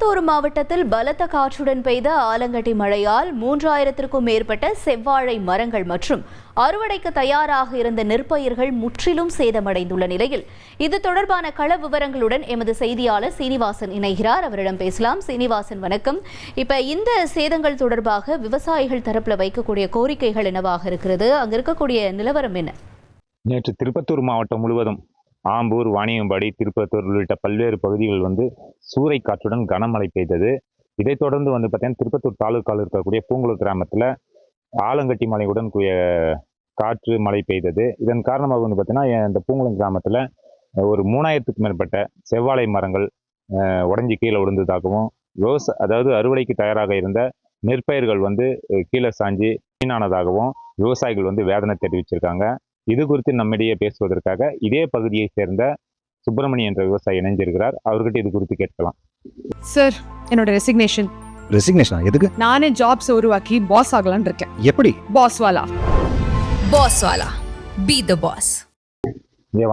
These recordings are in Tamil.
திருப்பத்தூர் மாவட்டத்தில் பலத்த காற்றுடன் பெய்த ஆலங்கட்டி மழையால் 3000க்கும் மேற்பட்ட செவ்வாழை மரங்கள் மற்றும் அறுவடைக்கு தயாராக இருந்த நெற்பயிர்கள் முற்றிலும் சேதமடைந்துள்ள நிலையில் இது தொடர்பான கள விவரங்களுடன் எமது செய்தியாளர் சீனிவாசன் இணைகிறார். அவரிடம் பேசலாம். சீனிவாசன், வணக்கம். இப்ப இந்த சேதங்கள் தொடர்பாக விவசாயிகள் தரப்புல வைக்கக்கூடிய கோரிக்கைகள் என்னவாக இருக்கிறது? அங்க இருக்கக்கூடிய நிலவரம் என்ன? நேற்று திருப்பத்தூர் மாவட்டம் முழுவதும் ஆம்பூர், வாணியம்பாடி, திருப்பத்தூர் உள்ளிட்ட பல்வேறு பகுதிகள் சூறை காற்றுடன் கனமழை பெய்தது. இதைத் தொடர்ந்து பார்த்தீங்கன்னா திருப்பத்தூர் தாலுக்காவில் இருக்கக்கூடிய பூங்குளம் கிராமத்தில் ஆலங்கட்டி மழையுடன் கூடிய காற்று மழை பெய்தது. இதன் காரணமாக பார்த்தீங்கன்னா இந்த பூங்குளம் கிராமத்தில் ஒரு 3000க்கும் மேற்பட்ட செவ்வாழை மரங்கள் உடஞ்சி கீழே விழுந்ததாகவும், அதாவது அறுவடைக்கு தயாராக இருந்த நெற்பயிர்கள் கீழே சாஞ்சி வீணானதாகவும் விவசாயிகள் வேதனை தெரிவிச்சிருக்காங்க. இது குறித்து நம்மிடையே பேசுவதற்காக இதே பகுதியை சேர்ந்த சுப்பிரமணியன் என்ற விவசாயி இணைஞ்சிருக்கிறார். அவர்கிட்ட இது குறித்து கேட்கலாம். சார், என்னோட ரெசிக்னேஷன் எதுக்கு? நானே ஜாப்ஸ் உருவாக்கி பாஸ் ஆகலாம்னு இருக்கேன். எப்படி? பாஸ்வாலா பி தி பாஸ்.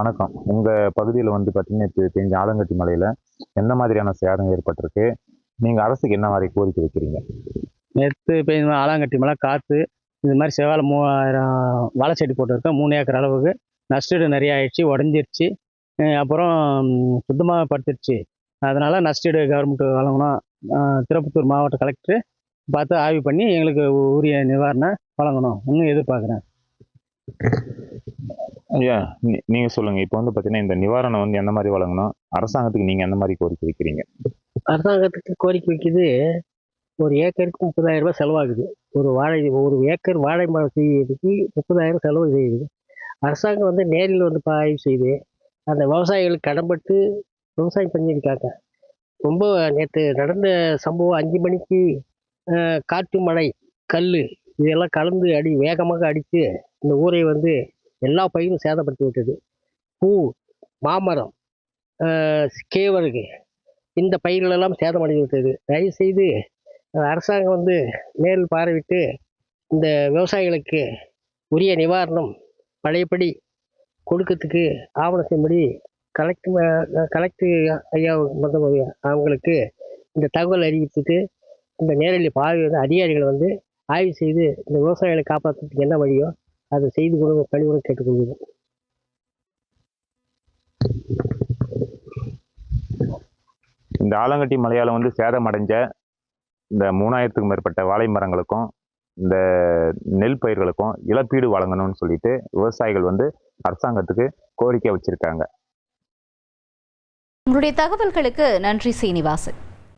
வணக்கம். உங்க பகுதியில் பார்த்தீங்கன்னா பெஞ்ச ஆலங்கட்டி மலையில எந்த மாதிரியான சேதம் ஏற்பட்டிருக்கு? நீங்க அரசுக்கு என்ன மாதிரி கோரிக்கை வைக்கிறீங்க? நேற்று பெய்த ஆலங்கட்டி மலை காற்று இது மாதிரி செவ்வாழை 3000 வாழை செடி போட்டிருக்கேன். 3 ஏக்கர் அளவுக்கு நஷ்டீடு நிறைய ஆயிடுச்சு, உடஞ்சிருச்சு, அப்புறம் சுத்தமாக படுத்துருச்சு. அதனால நஷ்டீடு கவர்மெண்ட் வழங்கணும். திருப்பத்தூர் மாவட்ட கலெக்டர் பார்த்து ஆய்வு பண்ணி எங்களுக்கு உரிய நிவாரணம் வழங்கணும் இன்னும் எதிர்பார்க்குறேன். ஐயா, நீங்க சொல்லுங்க. இப்போ பார்த்தீங்கன்னா இந்த நிவாரணம் எந்த மாதிரி வழங்கணும்? அரசாங்கத்துக்கு நீங்க எந்த மாதிரி கோரிக்கை வைக்கிறீங்க? அரசாங்கத்துக்கு கோரிக்கை வைக்கிறது, ஒரு ஏக்கருக்கு 30,000 ரூபாய் செலவாகுது. ஒரு ஏக்கர் வாழை மரம் செய்யறதுக்கு 30,000 செலவு செய்யுது. அரசாங்கம் நேரில் ஆய்வு செய்து அந்த விவசாயிகளுக்கு கடன்பட்டு விவசாயம் பண்ணியிருக்காங்க. ரொம்ப நேற்று நடந்த சம்பவம் 5 மணிக்கு காற்று, மழை, கல் இதெல்லாம் கலந்து வேகமாக அடித்து இந்த ஊரை எல்லா பயிரும் சேதப்படுத்தி விட்டது. பூ, மாமரம், கேவருக்கு இந்த பயிர்களெல்லாம் சேதமடைந்து விட்டது. தயவுசெய்து அரசாங்கம் நேரில் பார்வையிட்டு இந்த விவசாயிகளுக்கு உரிய நிவாரணம் பழையபடி கொடுக்கறதுக்கு ஆவணம் செய்யும்படி கலெக்டர் ஐயா அவங்களுக்கு இந்த தகவல் அறிவித்துட்டு இந்த நேரடி பார்வை அதிகாரிகளை ஆய்வு செய்து இந்த விவசாயிகளை காப்பாற்றுறதுக்கு என்ன வழியோ அதை செய்து கொடுங்க பணிவுடன் கேட்டுக்கொள்கிறேன். இந்த ஆலங்கட்டி மலையால் சேதமடைஞ்ச இந்த 3000க்கும் மேற்பட்ட வாழை மரங்களுக்கும் இந்த நெல் பயிர்களுக்கும் இழப்பீடு வழங்கணும்னு சொல்லிட்டு விவசாயிகள் அரசாங்கத்துக்கு கோரிக்கை வச்சிருக்காங்க. உங்களுடைய தகவல்களுக்கு நன்றி சீனிவாசன்.